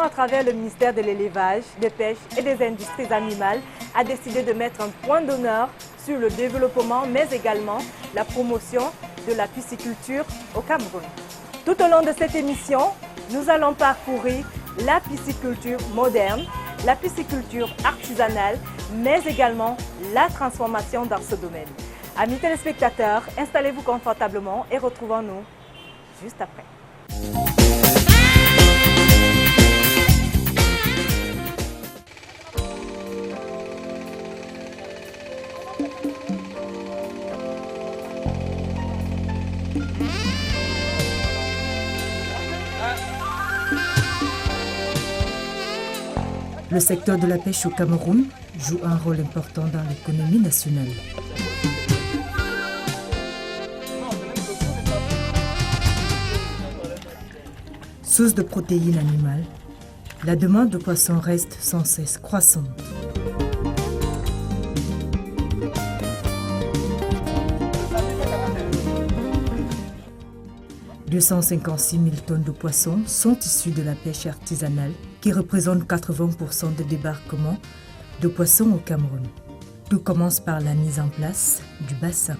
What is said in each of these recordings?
à travers le ministère de l'Élevage, des Pêches et des Industries animales, a décidé de mettre un point d'honneur sur le développement, mais également la promotion de la pisciculture au Cameroun. Tout au long de cette émission, nous allons parcourir la pisciculture moderne, la pisciculture artisanale, mais également la transformation dans ce domaine. Amis téléspectateurs, installez-vous confortablement et retrouvons-nous juste après. Le secteur de la pêche au Cameroun joue un rôle important dans l'économie nationale. Source de protéines animales, la demande de poissons reste sans cesse croissante. « 256 000 tonnes de poissons sont issues de la pêche artisanale qui représente 80% de débarquement de poissons au Cameroun. Tout commence par la mise en place du bassin.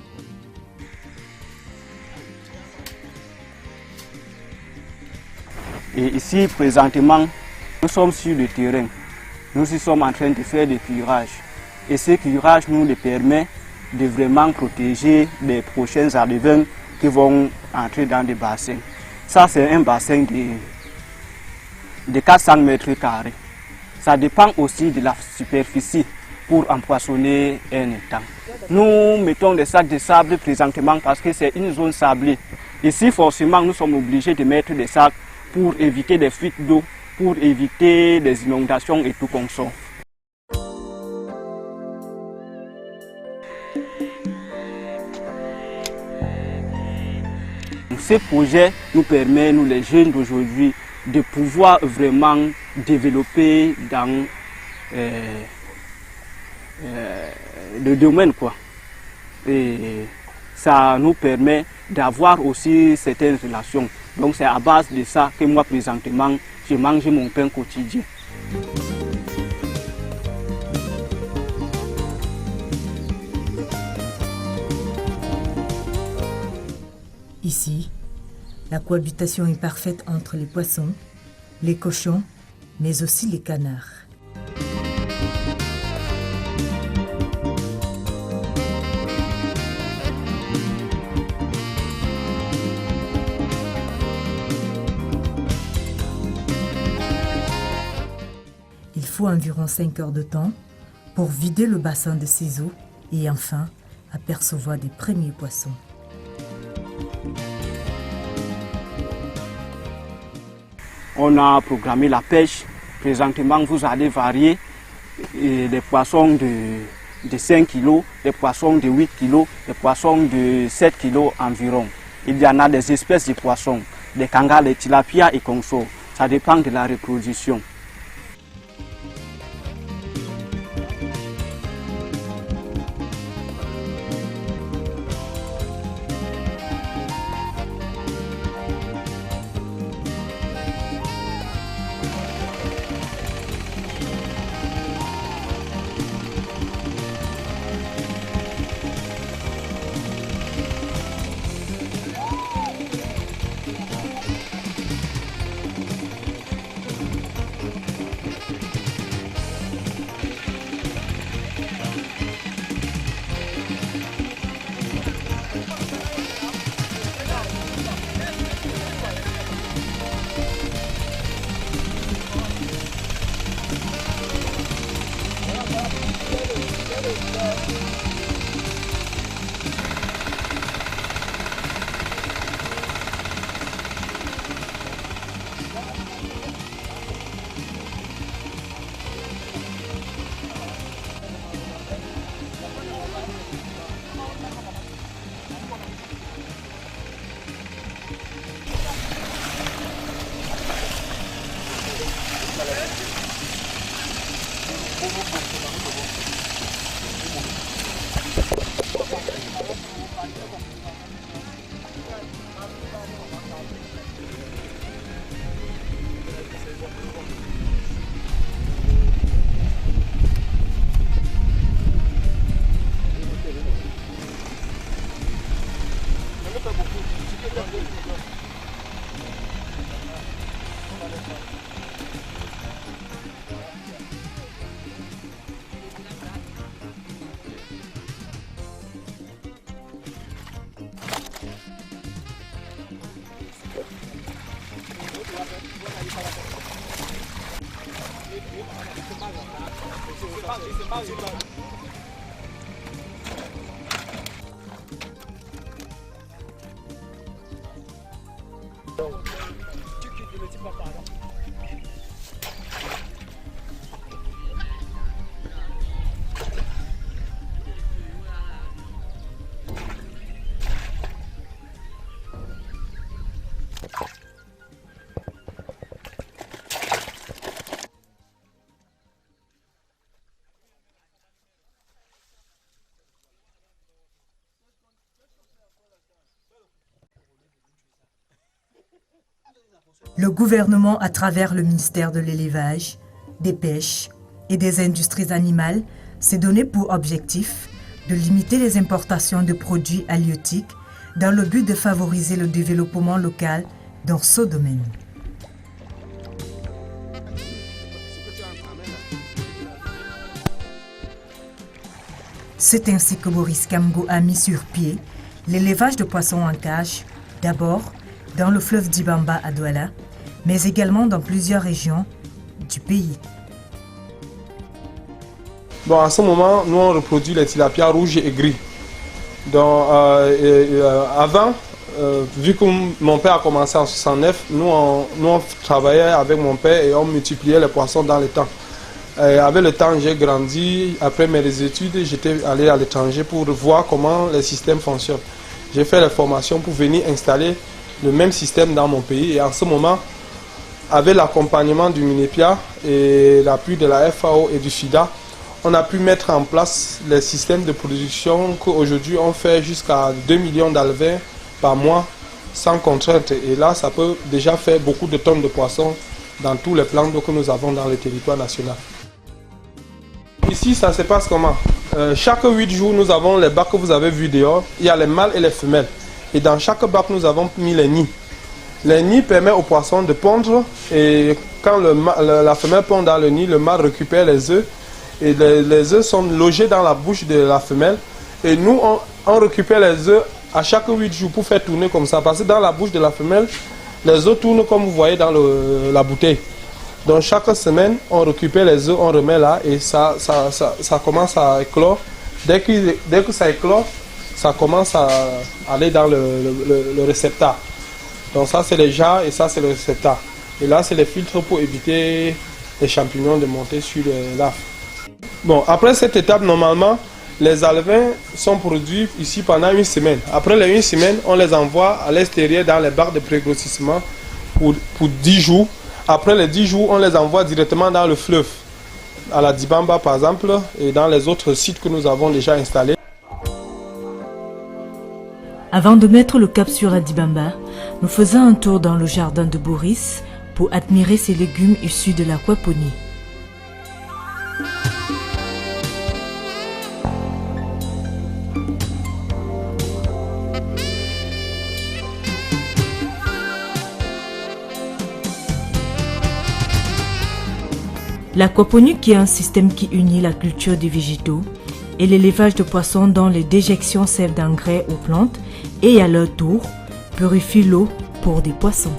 Et ici, présentement, nous sommes sur le terrain. Nous y sommes en train de faire des cuirages. Et ce curage nous permet de vraiment protéger les prochains arrivants qui vont entrer dans des bassins. Ça, c'est un bassin de 400 mètres carrés. Ça dépend aussi de la superficie pour empoisonner un étang. Nous mettons des sacs de sable présentement parce que c'est une zone sablée. Ici, forcément, nous sommes obligés de mettre des sacs pour éviter des fuites d'eau, pour éviter des inondations et tout comme ça. Ce projet nous permet, nous les jeunes d'aujourd'hui, de pouvoir vraiment développer dans le domaine, quoi. Et ça nous permet d'avoir aussi certaines relations. Donc c'est à base de ça que moi présentement, je mange mon pain quotidien. Ici, la cohabitation est parfaite entre les poissons, les cochons, mais aussi les canards. Il faut environ 5 heures de temps pour vider le bassin de ses eaux et enfin apercevoir des premiers poissons. On a programmé la pêche. Présentement, vous allez varier les poissons de 5 kg, les poissons de 8 kg, les poissons de 7 kg environ. Il y en a des espèces de poissons, des kangas, des tilapia et consorts. Ça dépend de la reproduction. Le gouvernement, à travers le ministère de l'Élevage, des Pêches et des Industries animales, s'est donné pour objectif de limiter les importations de produits halieutiques dans le but de favoriser le développement local dans ce domaine. C'est ainsi que Maurice Kamgo a mis sur pied l'élevage de poissons en cage, d'abord dans le fleuve d'Ibamba à Douala, mais également dans plusieurs régions du pays. Bon, à ce moment, nous on reproduit les tilapias rouges et gris. Donc, avant, vu que mon père a commencé en 69, nous on travaillait avec mon père et on multipliait les poissons dans le temps. Avec le temps, j'ai grandi. Après mes études, j'étais allé à l'étranger pour voir comment les systèmes fonctionnent. J'ai fait la formation pour venir installer le même système dans mon pays. Et en ce moment, avec l'accompagnement du MINEPIA et l'appui de la FAO et du FIDA, on a pu mettre en place les systèmes de production qu'aujourd'hui on fait jusqu'à 2 millions d'alevins par mois sans contrainte. Et là, ça peut déjà faire beaucoup de tonnes de poissons dans tous les plans d'eau que nous avons dans le territoire national. Ici, ça se passe comment? Chaque 8 jours, nous avons les bacs que vous avez vus dehors. Il y a les mâles et les femelles. Et dans chaque bac, nous avons mis les nids. Les nids permettent aux poissons de pondre. Et quand la femelle pond dans le nid, le mâle récupère les œufs. Et les œufs sont logés dans la bouche de la femelle. Et nous, on récupère les œufs à chaque 8 jours pour faire tourner comme ça. Parce que dans la bouche de la femelle, les œufs tournent comme vous voyez dans la bouteille. Donc chaque semaine, on récupère les œufs, on remet là et ça commence à éclore. Dès que ça éclore, ça commence à aller dans le réceptacle. Donc ça c'est les jarres et ça c'est le réceptacle. Et là c'est les filtres pour éviter les champignons de monter sur les laves. Bon, après cette étape, normalement, les alevins sont produits ici pendant une semaine. Après les 1 semaine, on les envoie à l'extérieur dans les bacs de prégrossissement pour 10 jours. Après les 10 jours, on les envoie directement dans le fleuve, à la Dibamba par exemple, et dans les autres sites que nous avons déjà installés. Avant de mettre le cap sur la Dibamba, nous faisons un tour dans le jardin de Boris pour admirer ces légumes issus de l'aquaponie. L'aquaponie, qui est un système qui unit la culture des végétaux et l'élevage de poissons dont les déjections servent d'engrais aux plantes et à leur tour purifie l'eau pour des poissons.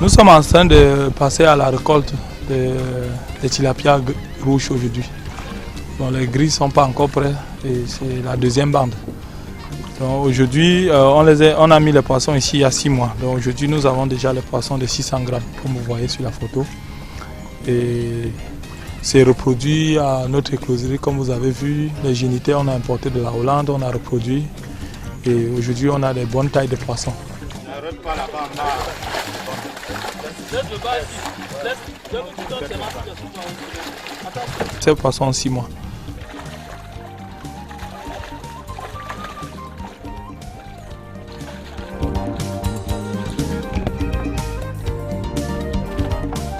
Nous sommes en train de passer à la récolte des tilapias rouges aujourd'hui. Bon, les gris ne sont pas encore prêts et c'est la deuxième bande. Aujourd'hui, on a mis les poissons ici il y a 6 mois. Donc aujourd'hui, nous avons déjà les poissons de 600 grammes, comme vous voyez sur la photo. Et c'est reproduit à notre écloserie, comme vous avez vu. Les génitaires, on a importé de la Hollande, on a reproduit. Et aujourd'hui, on a des bonnes tailles de poissons. Ces poissons ont 6 mois.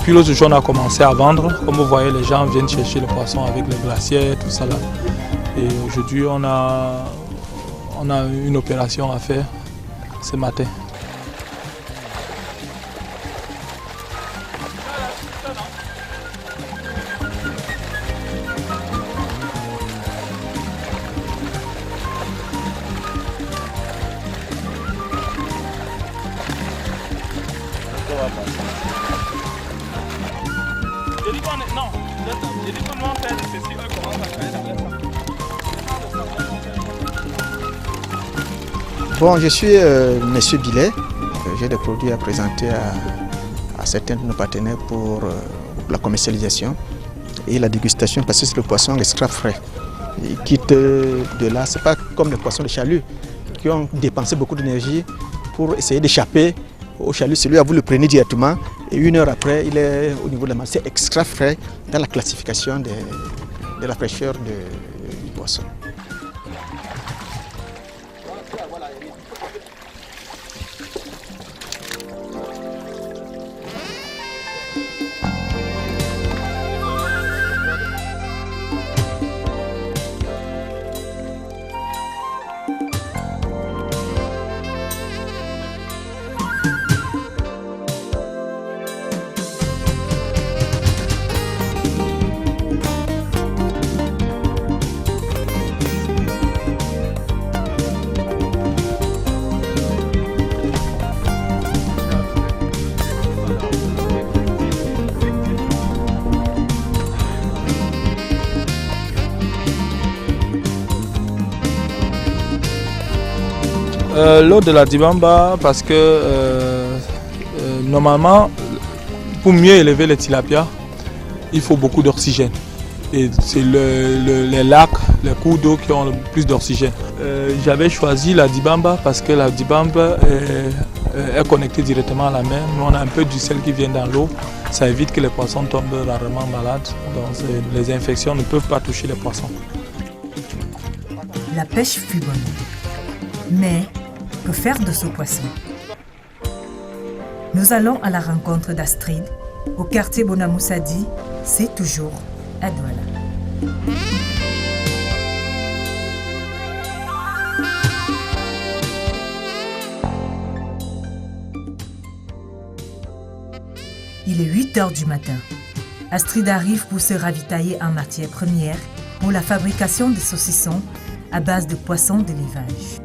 Puis l'autre jour, on a commencé à vendre. Comme vous voyez, les gens viennent chercher le poisson avec les glaciers, tout ça là. Et aujourd'hui, on a une opération à faire ce matin. Bon, je suis Monsieur Billet. J'ai des produits à présenter à certains de nos partenaires pour la commercialisation et la dégustation parce que c'est le poisson extra frais. Il quitte de là, c'est pas comme les poissons de chalut qui ont dépensé beaucoup d'énergie pour essayer d'échapper au chalut. Celui-là, vous le prenez directement et 1 heure après, il est au niveau de la masse. C'est extra frais dans la classification de la fraîcheur du poisson. L'eau de la Dibamba parce que normalement, pour mieux élever les tilapias, il faut beaucoup d'oxygène. Et c'est les lacs, les cours d'eau qui ont le plus d'oxygène. J'avais choisi la Dibamba parce que la Dibamba est connectée directement à la mer. Nous, on a un peu du sel qui vient dans l'eau. Ça évite que les poissons tombent rarement malades. Donc les infections ne peuvent pas toucher les poissons. La pêche fut bonne. Mais que faire de ce poisson? Nous allons à la rencontre d'Astrid, au quartier Bonamoussadi, c'est toujours à Douala. Il est 8 h du matin. Astrid arrive pour se ravitailler en matière première pour la fabrication des saucissons à base de poissons d'élevage.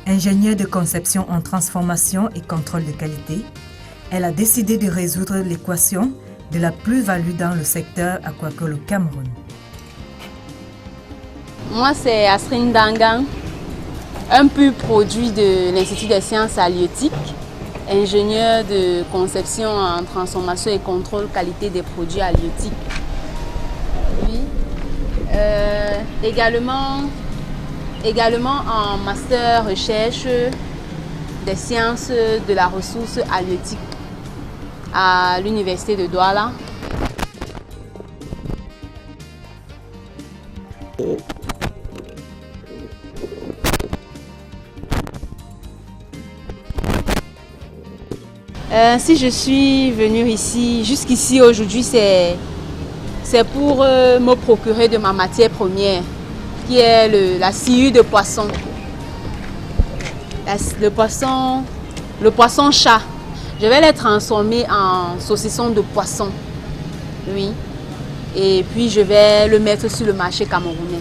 Ingénieure de conception en transformation et contrôle de qualité, elle a décidé de résoudre l'équation de la plus-value dans le secteur aquacole au Cameroun. Moi, c'est Astrid Ndangang, un pur produit de l'Institut des sciences halieutiques, ingénieur de conception en transformation et contrôle qualité des produits halieutiques. Oui. Également en master recherche des sciences de la ressource halieutique à l'université de Douala. Si je suis venue ici, jusqu'ici aujourd'hui, c'est pour me procurer de ma matière première, qui est la sciure de poisson. le poisson chat. Je vais les transformer en saucisson de poisson. Oui. Et puis je vais le mettre sur le marché camerounais.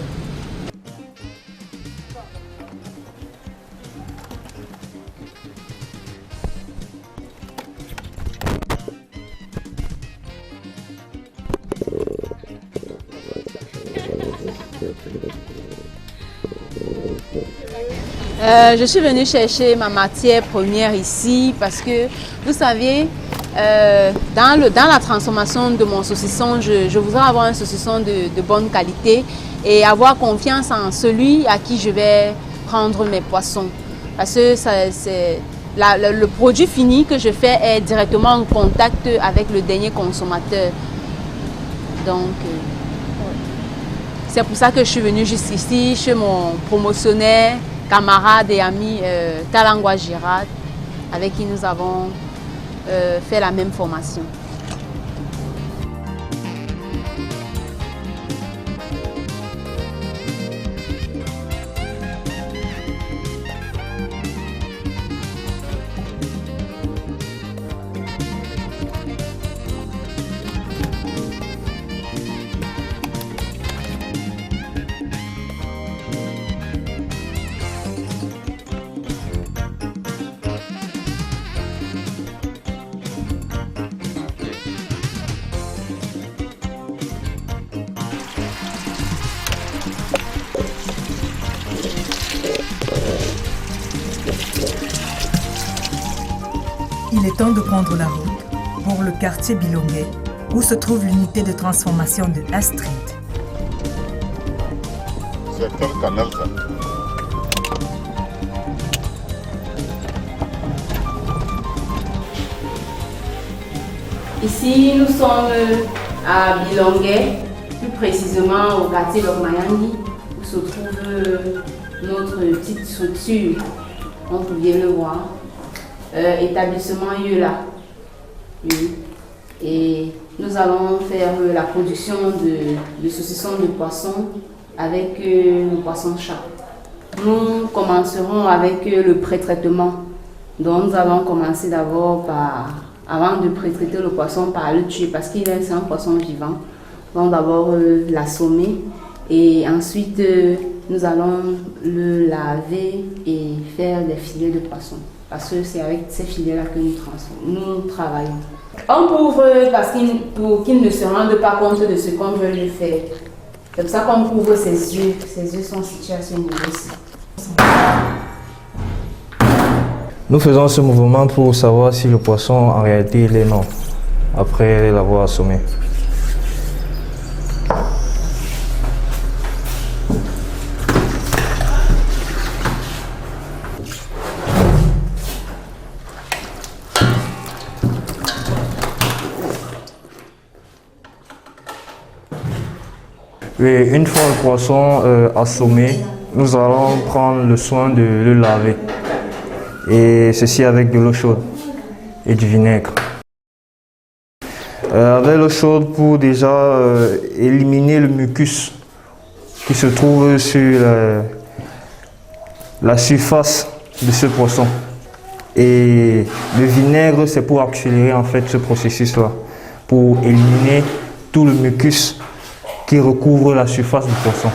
Je suis venue chercher ma matière première ici parce que, vous savez, dans la transformation de mon saucisson, je voudrais avoir un saucisson de bonne qualité et avoir confiance en celui à qui je vais prendre mes poissons. Parce que le produit fini que je fais est directement en contact avec le dernier consommateur. Donc, c'est pour ça que je suis venue jusqu'ici chez mon promotionnaire, camarade et ami Talangwa Girard, avec qui nous avons fait la même formation. Il est temps de prendre la route pour le quartier Bilongué, où se trouve l'unité de transformation de Astrid. C'est quel canal ça? Ici, nous sommes à Bilongué, plus précisément au quartier Lokmayandi, où se trouve notre petite structure, on peut bien le voir. Établissement Yola. Oui. Et nous allons faire la production de saucissons de poisson avec le poisson chat. Nous commencerons avec le pré-traitement. Donc nous allons commencer d'abord avant de pré-traiter le poisson, par le tuer parce qu'il est un poisson vivant. Donc d'abord l'assommer et ensuite nous allons le laver et faire des filets de poisson. Parce que c'est avec ces filets-là que nous travaillons. On couvre pour qu'il ne se rende pas compte de ce qu'on veut lui faire. C'est pour ça qu'on couvre ses yeux. Ses yeux sont situés à ce niveau-ci. Nous faisons ce mouvement pour savoir si le poisson en réalité il est mort après l'avoir assommé. Et une fois le poisson assommé, nous allons prendre le soin de le laver. Et ceci avec de l'eau chaude et du vinaigre. Avec l'eau chaude pour déjà éliminer le mucus qui se trouve sur la surface de ce poisson. Et le vinaigre, c'est pour accélérer en fait ce processus-là, pour éliminer tout le mucus qui recouvre la surface du poisson.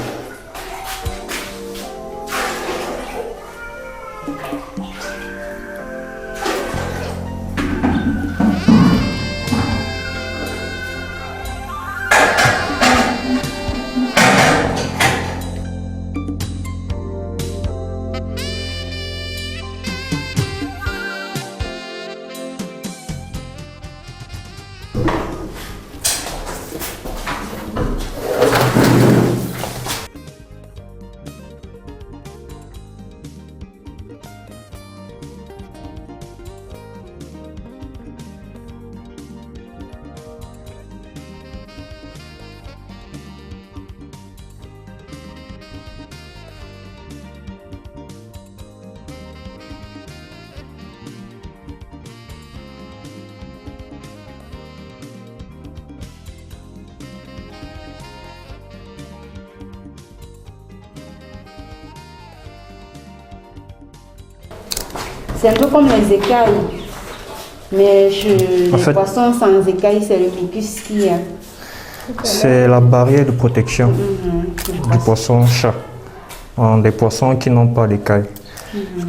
C'est un peu comme les écailles. Mais les poissons sans écailles, c'est le mucus qu'il y a. C'est la barrière de protection du poisson-chat. Des poissons qui n'ont pas d'écailles.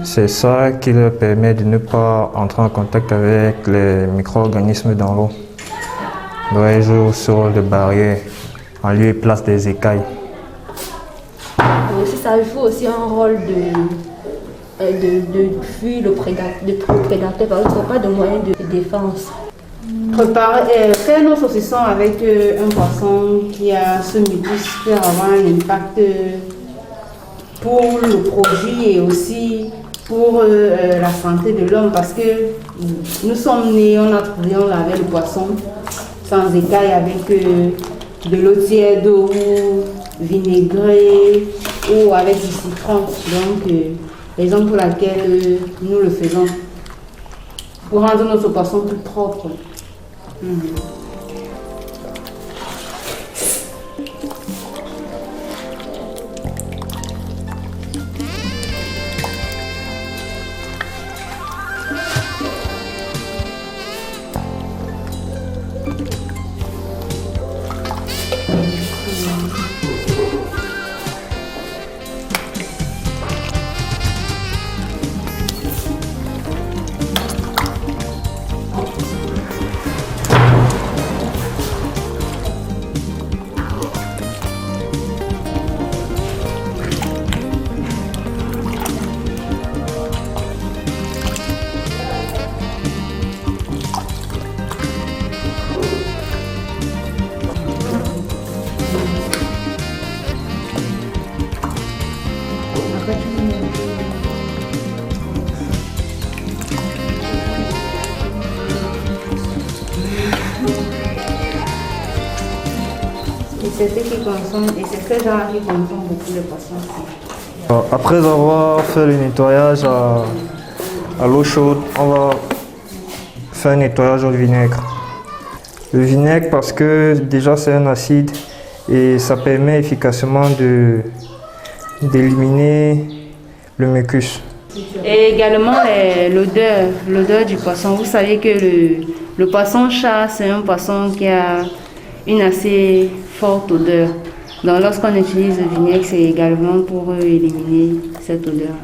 C'est ça qui leur permet de ne pas entrer en contact avec les micro-organismes dans l'eau. Ils jouent ce rôle de barrière en lieu et place des écailles. Ça joue aussi un rôle de fuir le prédateur parce qu'il n'y a pas de moyen de défense. Faire nos saucissons avec un poisson qui a ce mucus peut avoir un impact pour le produit et aussi pour la santé de l'homme parce que nous sommes nés, on a trouvé, on lavait le poisson sans écailles avec de l'eau tiède ou vinaigrée ou avec du citron. Donc, raison pour laquelle nous le faisons pour rendre notre poisson plus propre. C'est ce qui consomme, et c'est ce genre qui consomme beaucoup de poissons. Après avoir fait le nettoyage à l'eau chaude, on va faire un nettoyage au vinaigre. Le vinaigre parce que déjà c'est un acide et ça permet efficacement d'éliminer le mucus. Et également l'odeur du poisson. Vous savez que le poisson-chat, c'est un poisson qui a une assez forte odeur. Donc lorsqu'on utilise le vinaigre, c'est également pour éliminer cette odeur.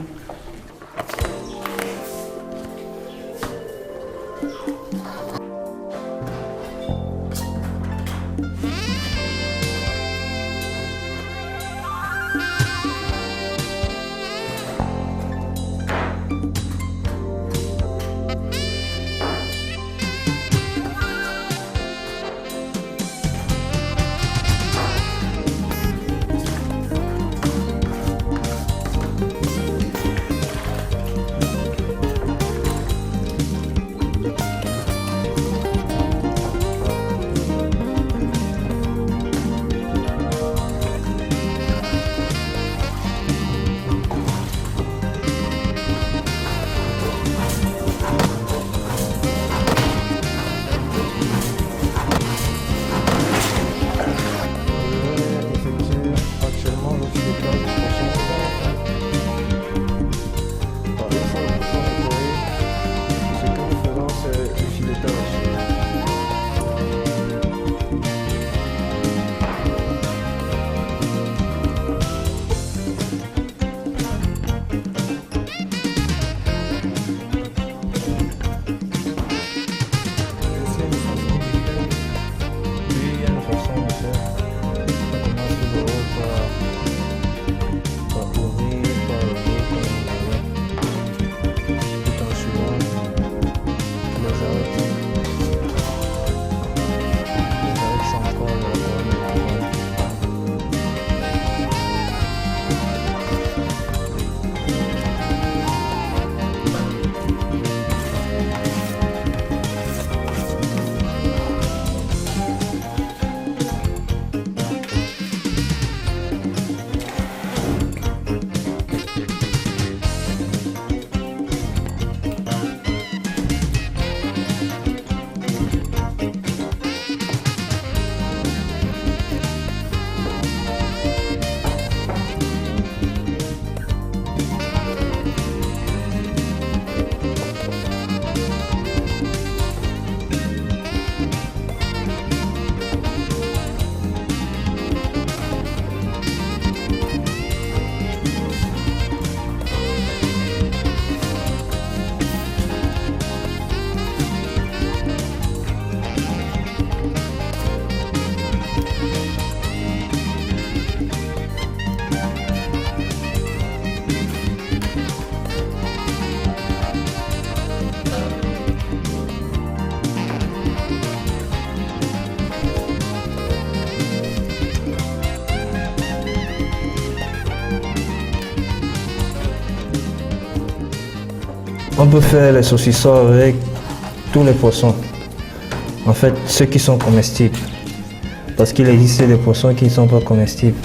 On peut faire les saucissons avec tous les poissons. En fait, ceux qui sont comestibles. Parce qu'il existe des poissons qui ne sont pas comestibles.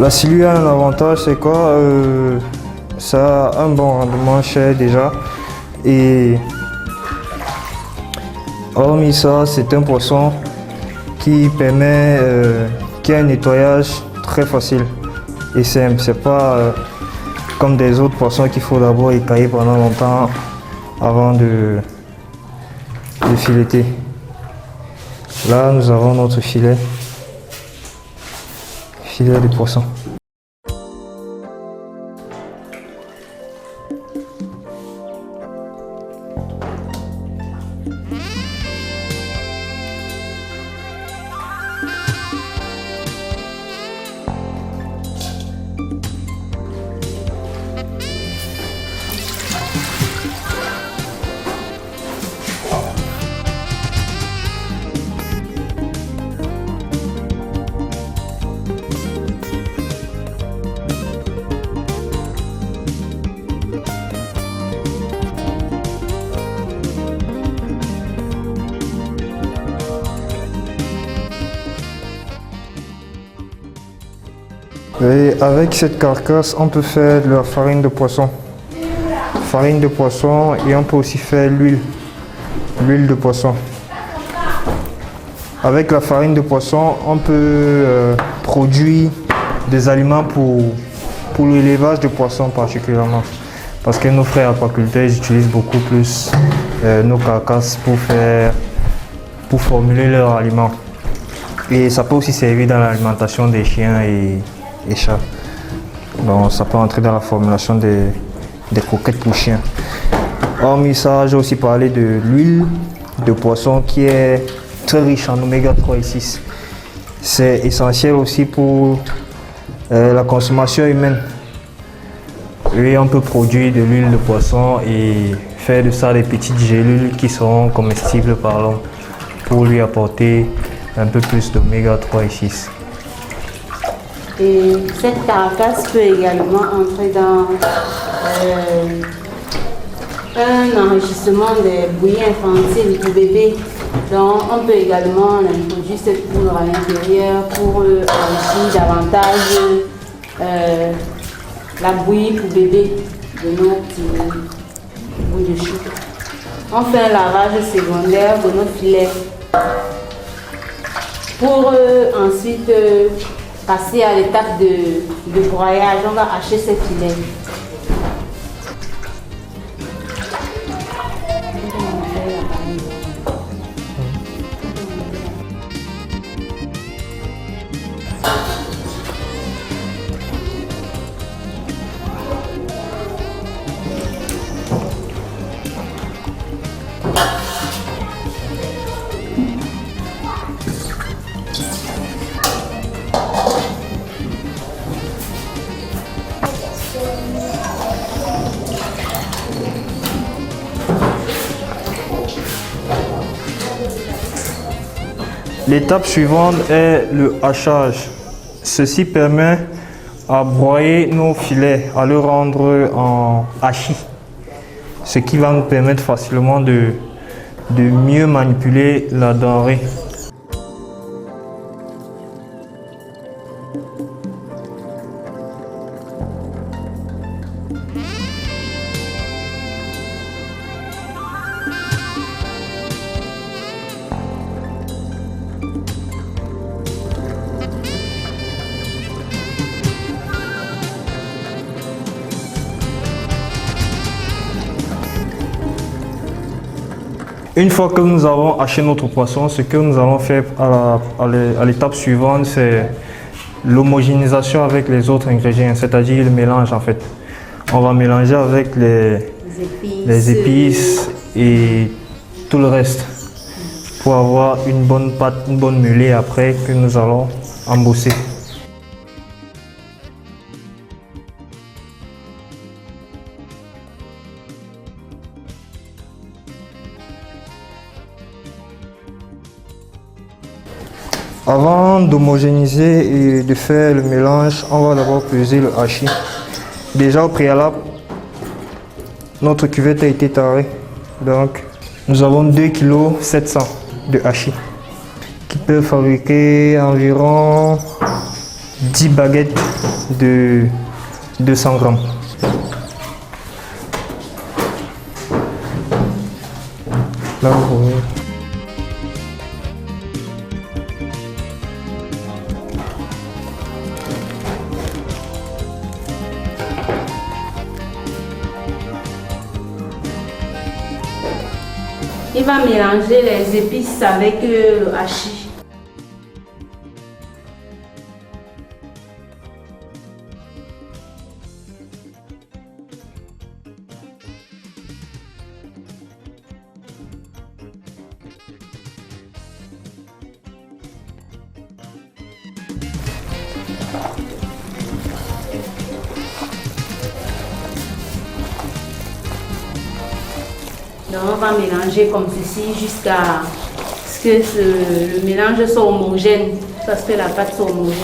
La silue a un avantage, c'est quoi? Ça a un bon rendement cher déjà. Et hormis ça, c'est un poisson qui permet, qui a un nettoyage très facile et simple. C'est pas comme des autres poissons qu'il faut d'abord écailler pendant longtemps avant de fileter. Là, nous avons notre filet de poisson. Et avec cette carcasse, on peut faire de la farine de poisson. Farine de poisson et on peut aussi faire l'huile de poisson. Avec la farine de poisson, on peut produire des aliments pour l'élevage de poissons particulièrement. Parce que nos frères aquaculteurs utilisent beaucoup plus nos carcasses pour formuler leurs aliments. Et ça peut aussi servir dans l'alimentation des chiens et chats. Donc ça peut entrer dans la formulation des croquettes pour chiens. Hormis ça, j'ai aussi parlé de l'huile de poisson qui est très riche en oméga 3 et 6. C'est essentiel aussi pour la consommation humaine. Et on peut produire de l'huile de poisson et faire de ça des petites gélules qui seront comestibles par l'homme pour lui apporter un peu plus d'oméga 3 et 6. Et cette carcasse peut également entrer dans un enrichissement des bouillies infantiles pour bébés. Donc on peut également introduire cette poudre à l'intérieur pour enrichir davantage la bouillie pour bébé de nos petits bouts de chou. On fait un lavage secondaire de nos filets pour ensuite passer à l'étape de broyage. On va hacher ces filets. L'étape suivante est le hachage. Ceci permet à broyer nos filets, à le rendre en hachis, ce qui va nous permettre facilement de mieux manipuler la denrée. Une fois que nous avons haché notre poisson, ce que nous allons faire à l'étape suivante, c'est l'homogénéisation avec les autres ingrédients, c'est-à-dire le mélange en fait. On va mélanger avec les épices et tout le reste pour avoir une bonne pâte, une bonne mêlée après que nous allons embosser. Avant d'homogénéiser et de faire le mélange, on va d'abord peser le hachis. Déjà au préalable, notre cuvette a été tarée. Donc, nous avons 2,7 kg de hachis qui peut fabriquer environ 10 baguettes de 200 grammes. Là, vous voyez. Il va mélanger les épices avec le hachis. Donc on va mélanger comme ceci jusqu'à ce que le mélange soit homogène, parce que la pâte soit homogène.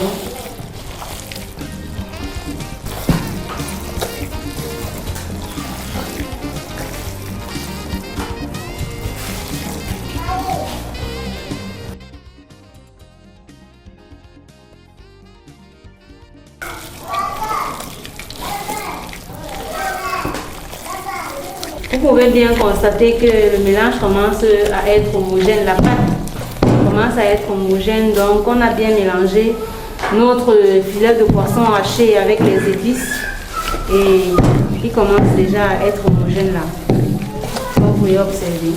Vous pouvez bien constater que le mélange commence à être homogène, la pâte commence à être homogène, donc on a bien mélangé notre filet de poisson haché avec les épices et il commence déjà à être homogène là. Donc vous pouvez observer.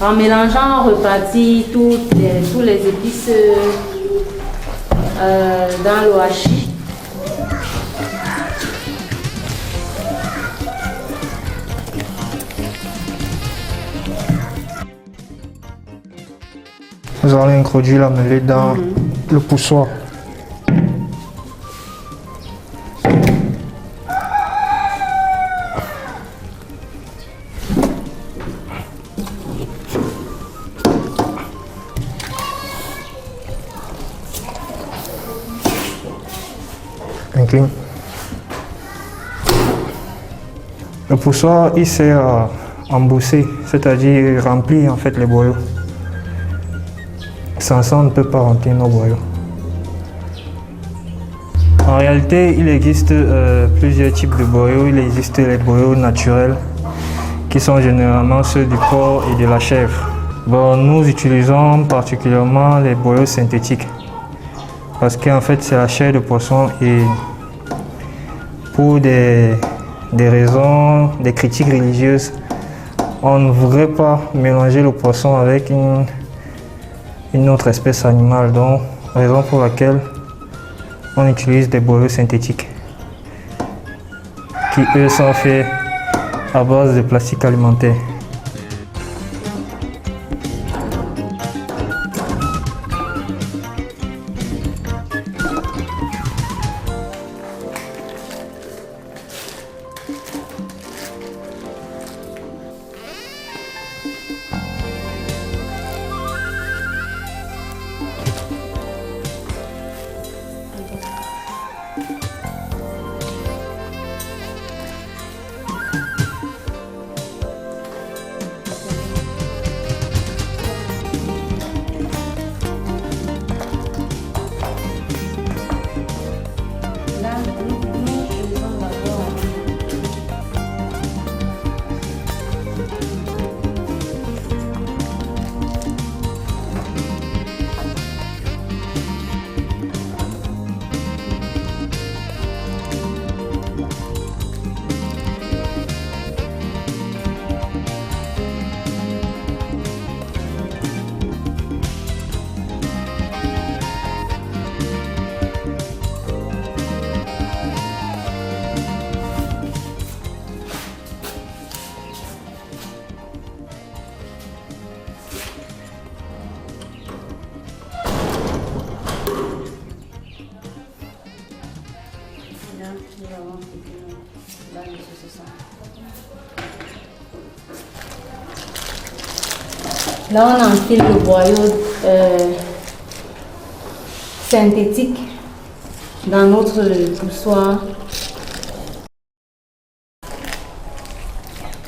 En mélangeant, on repartit tous les épices dans le hachis. Nous allons introduire la mêlée dans le poussoir. Incline. Le poussoir, il sert à embosser, c'est-à-dire remplir en fait les boyaux. Sans ça, on ne peut pas remplir nos boyaux. En réalité, il existe plusieurs types de boyaux. Il existe les boyaux naturels, qui sont généralement ceux du porc et de la chèvre. Bon, nous utilisons particulièrement les boyaux synthétiques, parce qu'en fait, c'est la chair de poisson et pour des raisons, des critiques religieuses, on ne voudrait pas mélanger le poisson avec une autre espèce animale, donc raison pour laquelle on utilise des boyaux synthétiques qui eux sont faits à base de plastique alimentaire. Là, on enfile le boyau synthétique dans notre poussoir.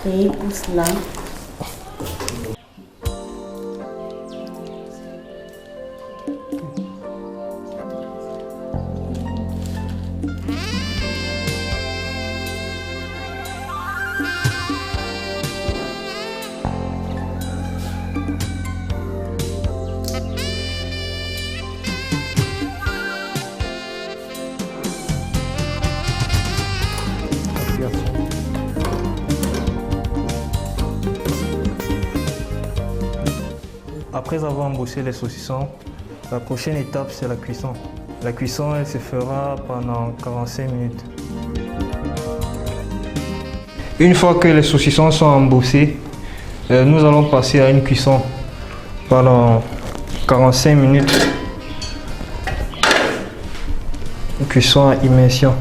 Et il pousse là. Après avoir embossé les saucissons, la prochaine étape c'est la cuisson. La cuisson elle se fera pendant 45 minutes. Une fois que les saucissons sont embossés, nous allons passer à une cuisson pendant 45 minutes. Une cuisson à immersion.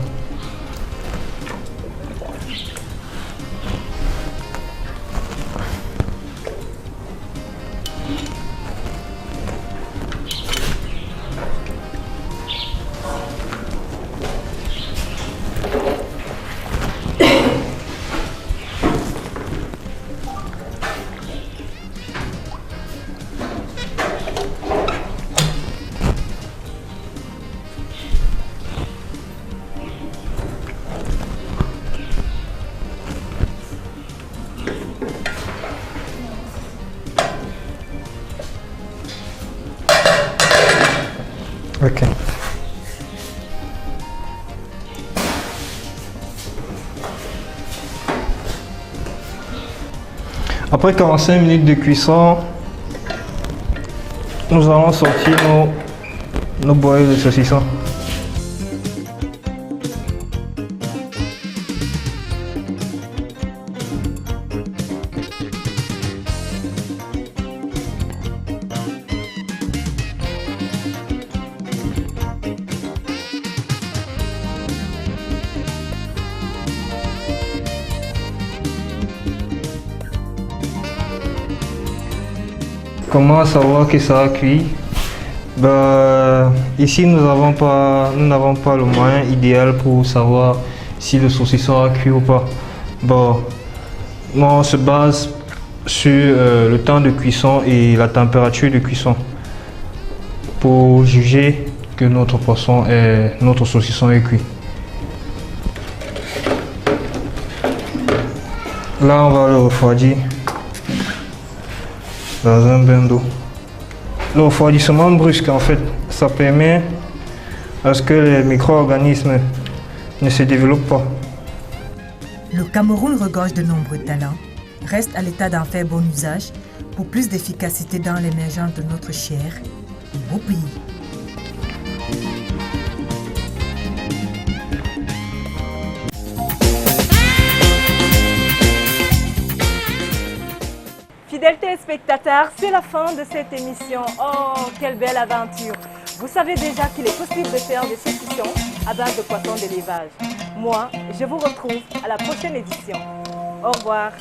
Ok. Après 45 minutes de cuisson, nous allons sortir nos boyaux de saucisson. Comment savoir que ça a cuit? Ici, nous n'avons pas le moyen idéal pour savoir si le saucisson a cuit ou pas. On se base sur le temps de cuisson et la température de cuisson pour juger que notre saucisson est cuit. Là, on va le refroidir dans un bain d'eau. Le refroidissement brusque, en fait, ça permet à ce que les micro-organismes ne se développent pas. Le Cameroun regorge de nombreux talents, reste à l'état d'en faire bon usage pour plus d'efficacité dans l'émergence de notre cher et beau pays. Fidèles téléspectateurs, c'est la fin de cette émission. Oh, quelle belle aventure! Vous savez déjà qu'il est possible de faire des saucissons à base de poissons d'élevage. Moi, je vous retrouve à la prochaine édition. Au revoir.